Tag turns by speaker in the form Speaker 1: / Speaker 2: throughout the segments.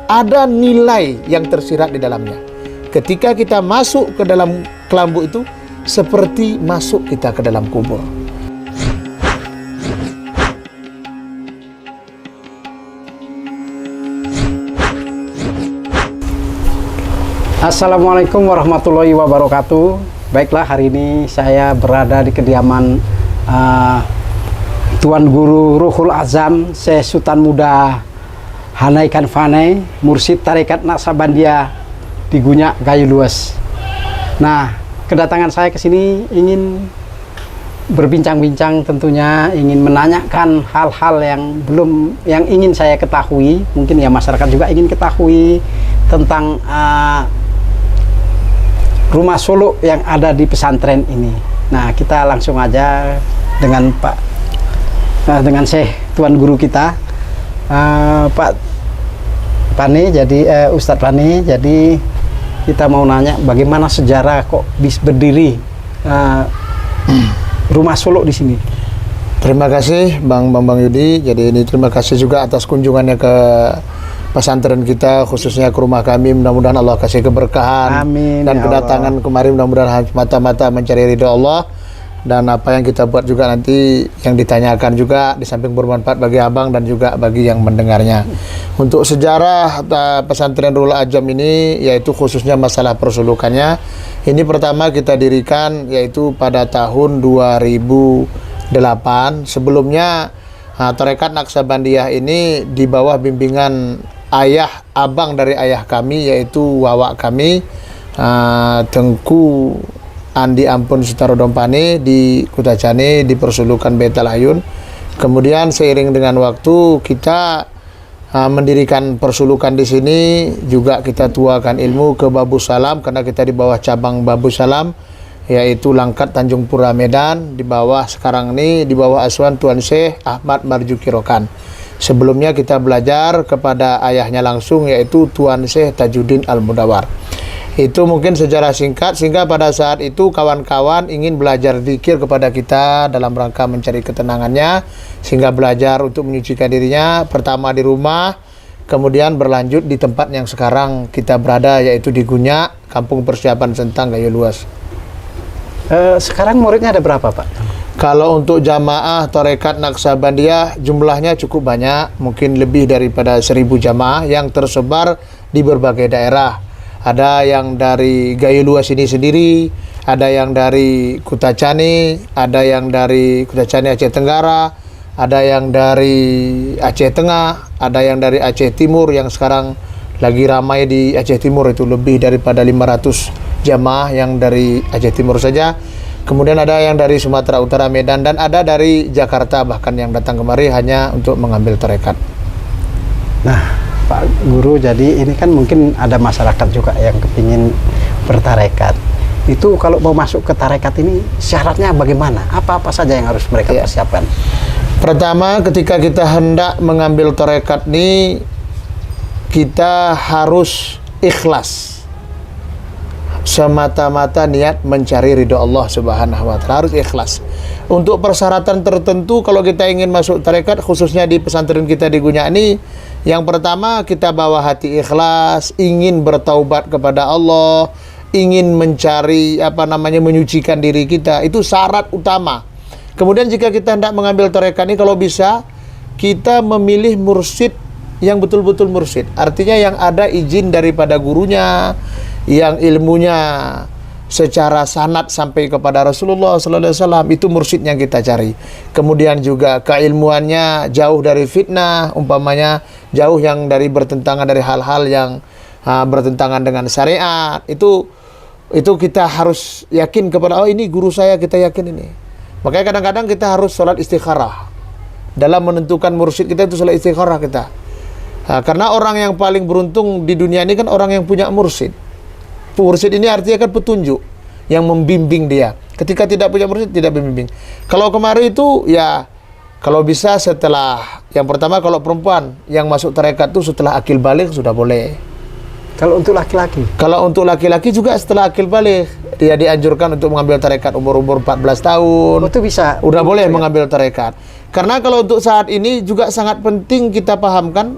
Speaker 1: ada nilai yang tersirat di dalamnya. Ketika kita masuk ke dalam kelambu itu, seperti masuk kita ke dalam kubur.
Speaker 2: Assalamualaikum warahmatullahi wabarakatuh. Baiklah, hari ini saya berada di kediaman Tuan Guru Ruhul Azam Syekh Sultan Muda Hanaikan Fanai, Mursyid Tarekat Naqsabandiyah di Gunyak, Gayo Luas. Nah, kedatangan saya ke sini ingin berbincang-bincang, tentunya ingin menanyakan hal-hal yang ingin saya ketahui, mungkin ya masyarakat juga ingin ketahui tentang rumah suluk yang ada di pesantren ini. Nah, kita langsung aja dengan dengan Syekh Tuan Guru kita, Pak Pani, jadi Ustadz Pani. Jadi kita mau nanya bagaimana sejarah kok bisa berdiri rumah suluk di sini.
Speaker 1: Terima kasih Bang Yudi. Jadi ini terima kasih juga atas kunjungannya ke pesantren kita, khususnya ke rumah kami. Mudah-mudahan Allah kasih keberkahan.
Speaker 2: Amin.
Speaker 1: Dan kedatangan kemarin mudah-mudahan mata-mata mencari ridho Allah. Dan apa yang kita buat juga nanti yang ditanyakan juga di samping bermanfaat bagi abang dan juga bagi yang mendengarnya. Untuk sejarah pesantren Ruhul Azam ini, yaitu khususnya masalah persulukannya, ini pertama kita dirikan yaitu pada tahun 2008. Sebelumnya Tarekat Naqsabandiyah ini di bawah bimbingan abang dari ayah kami, yaitu wawak kami, Tengku Andi Ampun Sutarodompane di Kutacane, di persulukan Baitul Ayun. Kemudian seiring dengan waktu kita mendirikan persulukan di sini, juga kita tuakan ilmu ke Babu Salam karena kita di bawah cabang Babu Salam, yaitu Langkat Tanjung Pura Medan, di bawah sekarang ini di bawah asuhan Tuan Syekh Ahmad Marzuki Rokan. Sebelumnya kita belajar kepada ayahnya langsung, yaitu Tuan Syekh Tajuddin Al-Mudawar. Itu mungkin sejarah singkat, sehingga pada saat itu kawan-kawan ingin belajar zikir kepada kita dalam rangka mencari ketenangannya, sehingga belajar untuk menyucikan dirinya, pertama di rumah, kemudian berlanjut di tempat yang sekarang kita berada, yaitu di Gunyak, Kampung Persiapan Sentang, Gayo Luas.
Speaker 2: Sekarang muridnya ada berapa, Pak?
Speaker 1: Kalau untuk jamaah Tarekat Naqsabandiyah jumlahnya cukup banyak, mungkin lebih daripada 1000 jamaah yang tersebar di berbagai daerah. Ada yang dari Gayo Luas ini sendiri, ada yang dari Kutacane, ada yang dari Kutacane Aceh Tenggara, ada yang dari Aceh Tengah, ada yang dari Aceh Timur yang sekarang lagi ramai di Aceh Timur, itu lebih daripada 500 jamaah yang dari Aceh Timur saja. Kemudian ada yang dari Sumatera Utara, Medan, dan ada dari Jakarta bahkan yang datang kemari hanya untuk mengambil tarekat.
Speaker 2: Nah, Pak Guru, jadi ini kan mungkin ada masyarakat juga yang kepingin bertarekat. Itu kalau mau masuk ke tarekat ini syaratnya bagaimana? Apa-apa saja yang harus mereka persiapkan?
Speaker 1: Pertama, ketika kita hendak mengambil tarekat ini, kita harus ikhlas. Semata-mata niat mencari ridho Allah Subhanahu wa Ta'ala, harus ikhlas. Untuk persyaratan tertentu kalau kita ingin masuk tarekat, khususnya di pesantren kita di Gunyak ini, yang pertama kita bawa hati ikhlas, ingin bertaubat kepada Allah, ingin mencari menyucikan diri kita, itu syarat utama. Kemudian jika kita hendak mengambil tarekat ini, kalau bisa kita memilih mursyid yang betul-betul mursyid, artinya yang ada izin daripada gurunya, yang ilmunya secara sanad sampai kepada Rasulullah sallallahu alaihi wasallam, itu mursyid yang kita cari. Kemudian juga keilmuannya jauh dari fitnah, umpamanya jauh yang dari bertentangan dari hal-hal yang bertentangan dengan syariat. Itu kita harus yakin kepada, oh ini guru saya, kita yakin ini. Makanya kadang-kadang kita harus sholat istikharah dalam menentukan mursyid kita, itu sholat istikharah kita. Karena orang yang paling beruntung di dunia ini kan orang yang punya mursyid. Mursyid ini artinya kan petunjuk yang membimbing dia. Ketika tidak punya mursyid, tidak membimbing. Kalau kemarin itu ya, kalau bisa setelah, yang pertama kalau perempuan yang masuk tarekat itu setelah akil balik sudah boleh.
Speaker 2: Kalau untuk laki-laki?
Speaker 1: Kalau untuk laki-laki juga setelah akil balik, dia dianjurkan untuk mengambil tarekat umur 14 tahun.
Speaker 2: Oh, itu bisa?
Speaker 1: Udah boleh mengambil tarekat. Karena kalau untuk saat ini juga sangat penting kita pahamkan,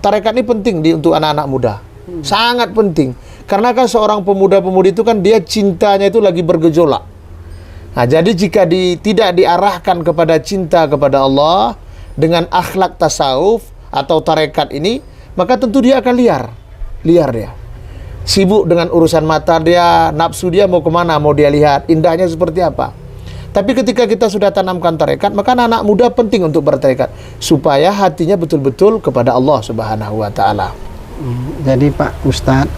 Speaker 1: tarekat ini penting untuk anak-anak muda. Sangat penting. Karena kan seorang pemuda-pemudi itu kan dia cintanya itu lagi bergejolak. Nah, jadi jika tidak diarahkan kepada cinta kepada Allah dengan akhlak tasawuf atau tarekat ini, maka tentu dia akan liar dia. Sibuk dengan urusan mata dia, nafsu dia mau kemana, mau dia lihat indahnya seperti apa. Tapi ketika kita sudah tanamkan tarekat, maka anak muda penting untuk bertarekat supaya hatinya betul-betul kepada Allah Subhanahu wa taala.
Speaker 2: Jadi Pak Ustadz,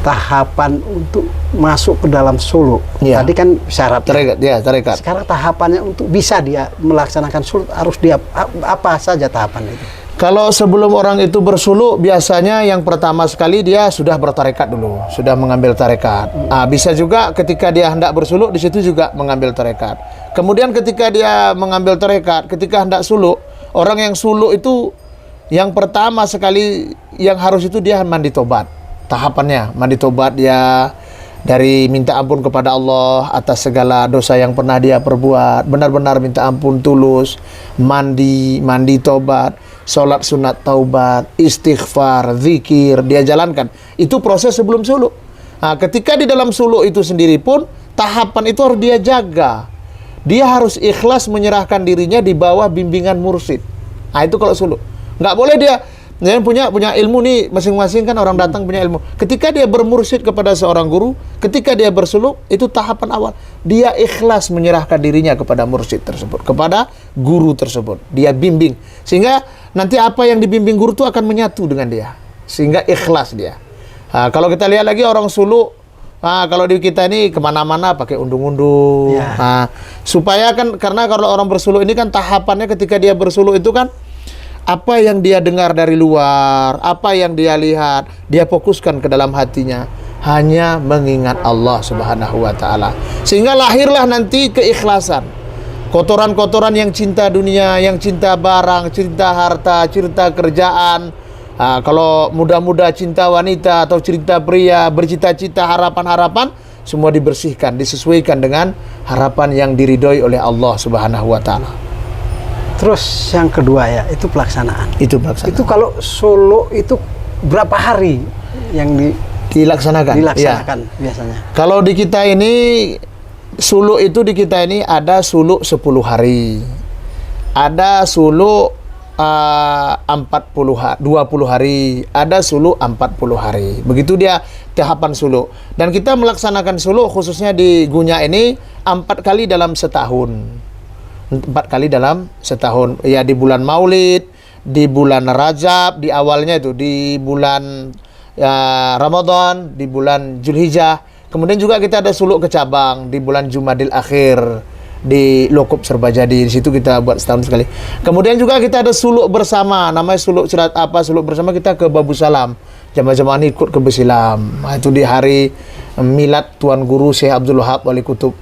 Speaker 2: tahapan untuk masuk ke dalam suluk,
Speaker 1: Ya.
Speaker 2: tadi kan syarat
Speaker 1: Tarekat.
Speaker 2: Sekarang tahapannya untuk bisa dia melaksanakan suluk harus dia apa saja tahapan itu?
Speaker 1: Kalau sebelum orang itu bersuluk, biasanya yang pertama sekali dia sudah bertarekat dulu, sudah mengambil tarekat. Bisa juga ketika dia hendak bersuluk, di situ juga mengambil tarekat. Kemudian ketika dia mengambil tarekat, ketika hendak suluk, orang yang suluk itu yang pertama sekali yang harus itu dia mandi tobat. Tahapannya mandi tobat, dia dari minta ampun kepada Allah atas segala dosa yang pernah dia perbuat, benar-benar minta ampun tulus, mandi tobat, sholat sunat taubat, istighfar, zikir, dia jalankan. Itu proses sebelum suluk. Nah, ketika di dalam suluk itu sendiri pun, tahapan itu harus dia jaga. Dia harus ikhlas menyerahkan dirinya di bawah bimbingan mursyid. Nah, itu kalau suluk. Nggak boleh dia punya ilmu nih, masing-masing kan orang datang punya ilmu. Ketika dia bermursyid kepada seorang guru, ketika dia bersuluk, itu tahapan awal. Dia ikhlas menyerahkan dirinya kepada mursyid tersebut, kepada guru tersebut. Dia bimbing. Sehingga nanti apa yang dibimbing guru itu akan menyatu dengan dia. Sehingga ikhlas dia. Kalau kita lihat lagi orang suluk, kalau di kita ini kemana-mana pakai undung-undung.
Speaker 2: Ya.
Speaker 1: Supaya kan, karena kalau orang bersuluk ini kan tahapannya ketika dia bersuluk itu kan, apa yang dia dengar dari luar, apa yang dia lihat, dia fokuskan ke dalam hatinya, hanya mengingat Allah Subhanahu wa taala. Sehingga lahirlah nanti keikhlasan. Kotoran-kotoran yang cinta dunia, yang cinta barang, cinta harta, cinta kerjaan. Kalau muda-muda cinta wanita atau cinta pria, bercita-cita harapan-harapan, semua dibersihkan, disesuaikan dengan harapan yang diridhoi oleh Allah Subhanahu wa taala.
Speaker 2: Terus yang kedua ya, itu pelaksanaan.
Speaker 1: Itu pelaksanaan.
Speaker 2: Itu kalau suluk itu berapa hari yang
Speaker 1: dilaksanakan
Speaker 2: biasanya?
Speaker 1: Kalau di kita ini suluk itu di kita ini ada suluk 10 hari. Ada suluk 20 hari, ada suluk 40 hari. Begitu dia tahapan suluk. Dan kita melaksanakan suluk khususnya di Gunya ini 4 kali dalam setahun. 4 kali dalam setahun. Ya, di bulan Maulid, di bulan Rajab, di awalnya itu di bulan Ramadan, di bulan Zulhijjah. Kemudian juga kita ada suluk ke cabang di bulan Jumadil Akhir di Lokop Serbajadi. Di situ kita buat setahun sekali. Kemudian juga kita ada suluk bersama, namanya suluk suluk bersama kita ke Babu Salam. Jamaah-jamaah ini ikut ke Besilam. Itu di hari milad Tuan Guru Syekh Abdul Wahab Wali Kutub.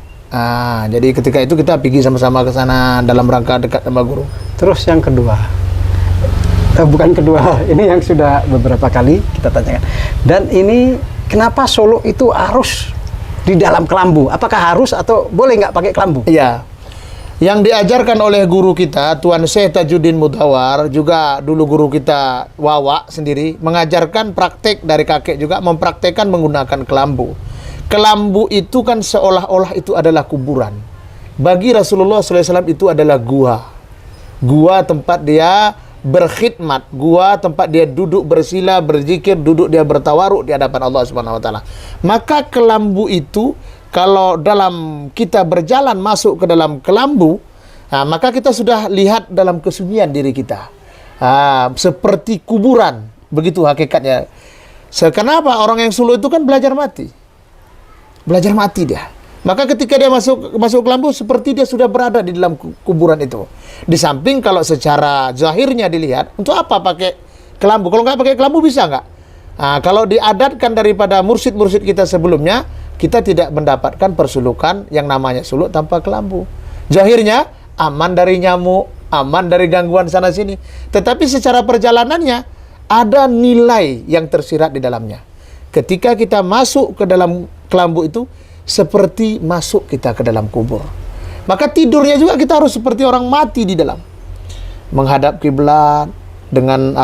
Speaker 1: Jadi ketika itu kita pergi sama-sama ke sana dalam rangka dekat sama guru.
Speaker 2: Terus yang kedua, bukan kedua, ini yang sudah beberapa kali kita tanyakan. Dan ini kenapa suluk itu harus di dalam kelambu? Apakah harus atau boleh nggak pakai kelambu?
Speaker 1: Iya. Yang diajarkan oleh guru kita Tuan Syekh Tajuddin Mudawar, juga dulu guru kita Wawa sendiri, mengajarkan praktek dari kakek juga mempraktekkan menggunakan kelambu. Kelambu itu kan seolah-olah itu adalah kuburan. Bagi Rasulullah SAW itu adalah gua. Gua tempat dia berkhidmat, gua tempat dia duduk bersila, berzikir, duduk dia bertawaruk di hadapan Allah Subhanahu wa taala. Maka kelambu itu kalau dalam kita berjalan masuk ke dalam kelambu, maka kita sudah lihat dalam kesunyian diri kita. Seperti kuburan, begitu hakikatnya. Kenapa orang yang suluk itu kan belajar mati dia. Maka ketika dia masuk kelambu, seperti dia sudah berada di dalam kuburan itu. Di samping kalau secara zahirnya dilihat, untuk apa pakai kelambu? Kalau nggak pakai kelambu bisa nggak? Kalau diadatkan daripada mursyid-mursyid kita sebelumnya, kita tidak mendapatkan persulukan yang namanya suluk tanpa kelambu. Zahirnya aman dari nyamuk, aman dari gangguan sana sini. Tetapi secara perjalanannya ada nilai yang tersirat di dalamnya. Ketika kita masuk ke dalam kelambu itu, seperti masuk kita ke dalam kubur. Maka tidurnya juga kita harus seperti orang mati di dalam. Menghadap kiblat, dengan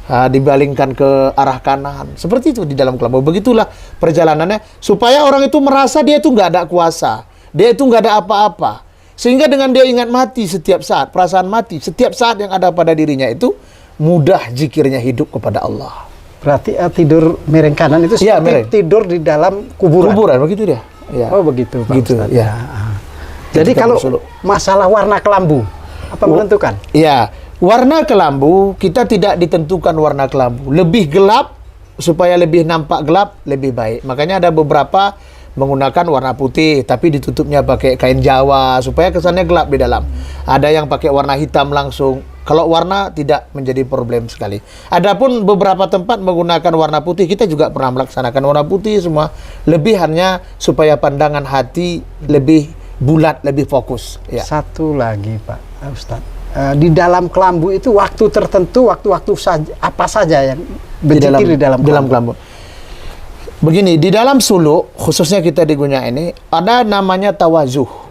Speaker 1: dibalingkan ke arah kanan. Seperti itu di dalam kelambu. Begitulah perjalanannya supaya orang itu merasa dia itu nggak ada kuasa, dia itu nggak ada apa-apa. Sehingga dengan dia ingat mati setiap saat, perasaan mati setiap saat yang ada pada dirinya itu mudah zikirnya hidup kepada Allah.
Speaker 2: Berarti tidur miring kanan itu
Speaker 1: Iya,
Speaker 2: seperti
Speaker 1: miring.
Speaker 2: tidur di dalam kuburan.
Speaker 1: Kuburan begitu dia. Ya.
Speaker 2: Oh begitu, Pak
Speaker 1: Gitu,
Speaker 2: Ustadz.
Speaker 1: ya.
Speaker 2: Jadi
Speaker 1: Ketika
Speaker 2: kalau
Speaker 1: bersuluk.
Speaker 2: masalah warna kelambu, apa menentukan?
Speaker 1: Iya, warna kelambu kita tidak ditentukan warna kelambu. Lebih gelap supaya lebih nampak gelap lebih baik. Makanya ada beberapa menggunakan warna putih tapi ditutupnya pakai kain Jawa supaya kesannya gelap di dalam. Ada yang pakai warna hitam langsung. Kalau warna tidak menjadi problem sekali. Adapun beberapa tempat menggunakan warna putih, kita juga pernah melaksanakan warna putih semua. Lebihannya supaya pandangan hati lebih bulat, lebih fokus. Ya.
Speaker 2: Satu lagi Pak Ustadz, di dalam kelambu itu waktu tertentu, waktu-waktu saja, apa saja yang berzikir di dalam kelambu?
Speaker 1: Begini, di dalam suluk, khususnya kita di Gunya ini, ada namanya tawazuh.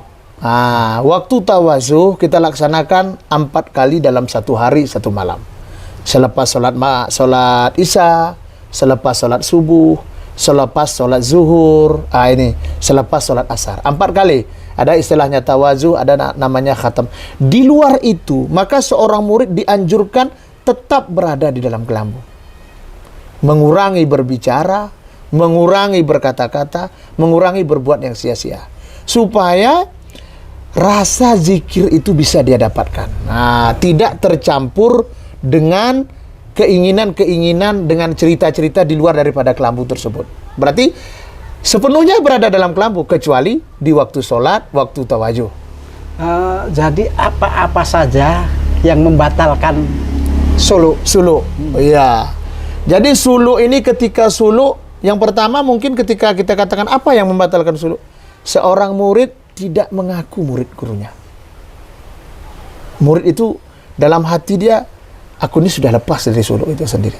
Speaker 1: Nah, waktu tawazuh kita laksanakan 4 kali dalam 1 hari 1 malam. Selepas solat isya, selepas solat subuh, selepas solat zuhur, selepas solat asar. 4 kali. Ada istilahnya tawazuh, ada namanya khatam. Di luar itu, maka seorang murid dianjurkan tetap berada di dalam kelambu. Mengurangi berbicara, mengurangi berkata-kata, mengurangi berbuat yang sia-sia. Supaya rasa zikir itu bisa dia dapatkan. Nah, tidak tercampur dengan keinginan-keinginan, dengan cerita-cerita di luar daripada kelambu tersebut. Berarti sepenuhnya berada dalam kelambu, kecuali di waktu sholat, waktu tawajuh.
Speaker 2: Jadi apa-apa saja yang membatalkan suluk?
Speaker 1: Suluk, iya. Jadi suluk ini ketika suluk, yang pertama mungkin ketika kita katakan apa yang membatalkan suluk? Seorang murid tidak mengaku murid gurunya. Murid itu dalam hati dia, aku ini sudah lepas dari suluk itu sendiri.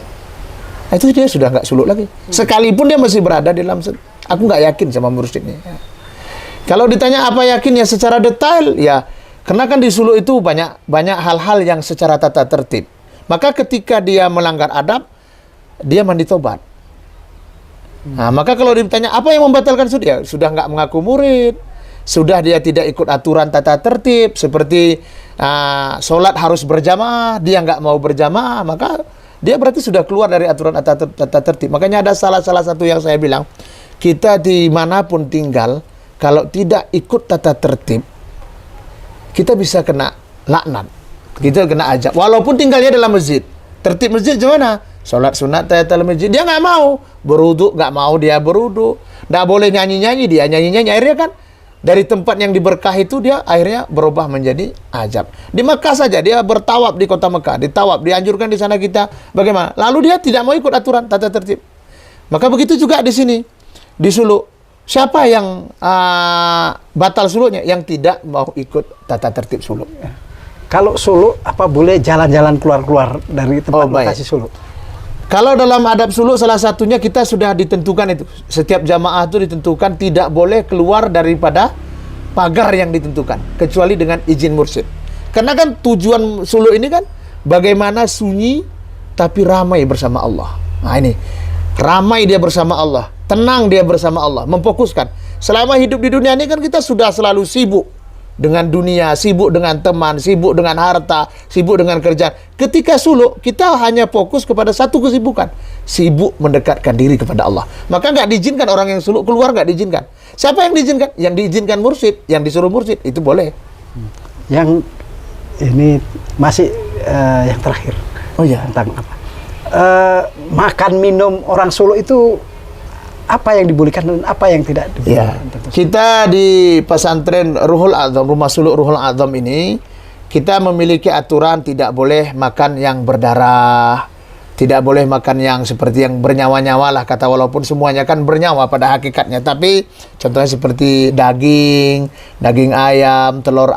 Speaker 1: Nah, itu dia sudah nggak suluk lagi. Sekalipun dia masih berada di dalam, aku nggak yakin sama murid ini. Kalau ditanya apa yakin ya secara detail, ya karena kan di suluk itu banyak hal-hal yang secara tata tertib. Maka ketika dia melanggar adab, dia mandi tobat. Nah, maka kalau ditanya apa yang membatalkan suluk, ya sudah nggak mengaku murid, sudah dia tidak ikut aturan tata tertib seperti sholat harus berjamaah, dia nggak mau berjamaah, maka dia berarti sudah keluar dari aturan tata tertib. Makanya ada salah satu yang saya bilang, kita dimanapun tinggal, kalau tidak ikut tata tertib, kita bisa kena laknat, kita kena ajab. Walaupun tinggalnya dalam masjid, tertib masjid gimana? Sholat sunat tahiyatul masjid, dia nggak mau. Berwudu nggak mau, dia berwudu. Nggak boleh nyanyi-nyanyi, dia nyanyi-nyanyi. Akhirnya kan dari tempat yang diberkah itu dia akhirnya berubah menjadi ajab. Di Mekah saja dia bertawaf di kota Mekah, ditawaf, dianjurkan di sana kita bagaimana? Lalu dia tidak mau ikut aturan tata tertib. Maka begitu juga di sini, di suluk. Siapa yang batal suluknya? Yang tidak mau ikut tata tertib suluk.
Speaker 2: Kalau suluk, apa boleh jalan-jalan keluar-keluar dari tempat lokasi suluk?
Speaker 1: Kalau dalam adab suluk salah satunya kita sudah ditentukan itu. Setiap jamaah itu ditentukan tidak boleh keluar daripada pagar yang ditentukan. Kecuali dengan izin mursyid. Karena kan tujuan suluk ini kan bagaimana sunyi tapi ramai bersama Allah. Nah ini, ramai dia bersama Allah. Tenang dia bersama Allah. Memfokuskan. Selama hidup di dunia ini kan kita sudah selalu sibuk dengan dunia, sibuk dengan teman, sibuk dengan harta, sibuk dengan kerjaan. Ketika suluk, kita hanya fokus kepada satu kesibukan, sibuk mendekatkan diri kepada Allah. Maka nggak diizinkan orang yang suluk keluar, nggak diizinkan. Siapa yang diizinkan? Yang diizinkan mursyid, yang disuruh mursyid, itu boleh.
Speaker 2: Yang ini masih yang terakhir.
Speaker 1: Oh ya.
Speaker 2: Tentang apa? Makan minum orang suluk itu apa yang dibolehkan dan apa yang tidak dibolehkan?
Speaker 1: Ya. Kita di pesantren Ruhul Adzam, Rumah Suluk Ruhul Adzam ini, kita memiliki aturan tidak boleh makan yang berdarah, tidak boleh makan yang seperti yang bernyawa-nyawa lah kata, walaupun semuanya kan bernyawa pada hakikatnya. Tapi contohnya seperti daging ayam, telur,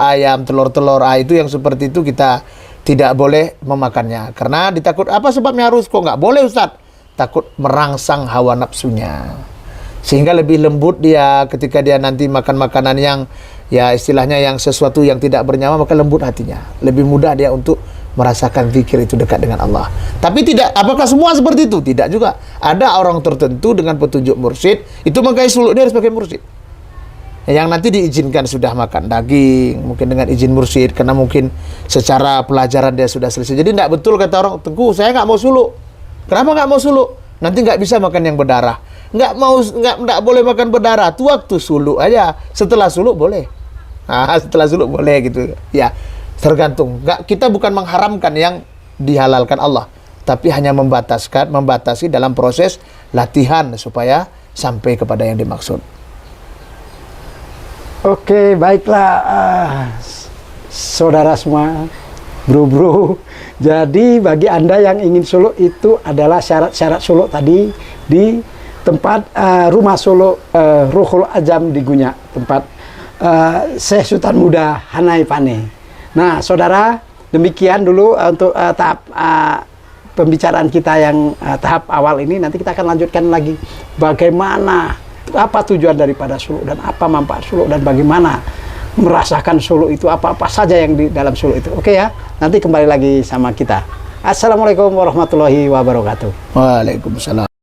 Speaker 1: itu yang seperti itu kita tidak boleh memakannya. Karena ditakut apa sebabnya harus? Kok nggak boleh Ustadz? Takut merangsang hawa nafsunya, sehingga lebih lembut dia ketika dia nanti makan makanan yang ya istilahnya yang sesuatu yang tidak bernyawa, maka lembut hatinya, lebih mudah dia untuk merasakan zikir itu dekat dengan Allah. Tapi tidak, apakah semua seperti itu? Tidak juga. Ada orang tertentu dengan petunjuk mursyid, itu makanya suluk dia harus pakai mursyid. Yang nanti diizinkan sudah makan daging, mungkin dengan izin mursyid, karena mungkin secara pelajaran dia sudah selesai. Jadi tidak betul kata orang, Tengku, saya nggak mau suluk. Kenapa nggak mau suluk? Nanti nggak bisa makan yang berdarah. Nggak boleh makan berdarah. Itu waktu suluk aja. Setelah suluk boleh. Nah, setelah suluk boleh gitu. Ya, tergantung. Kita bukan mengharamkan yang dihalalkan Allah, tapi hanya membatasi dalam proses latihan supaya sampai kepada yang dimaksud.
Speaker 2: Oke, baiklah saudara semua, bro-bro. Jadi bagi Anda yang ingin suluk, itu adalah syarat-syarat suluk tadi di tempat rumah suluk Ruhul Azam di Gunyak, tempat Syekh Sultan Muda Hanai Pane. Nah, saudara, demikian dulu untuk tahap pembicaraan kita yang tahap awal ini. Nanti kita akan lanjutkan lagi bagaimana, apa tujuan daripada suluk dan apa manfaat suluk dan bagaimana merasakan suluk itu, apa-apa saja yang di dalam suluk itu. Oke ya, nanti kembali lagi sama kita. Assalamualaikum warahmatullahi wabarakatuh.
Speaker 1: Waalaikumsalam.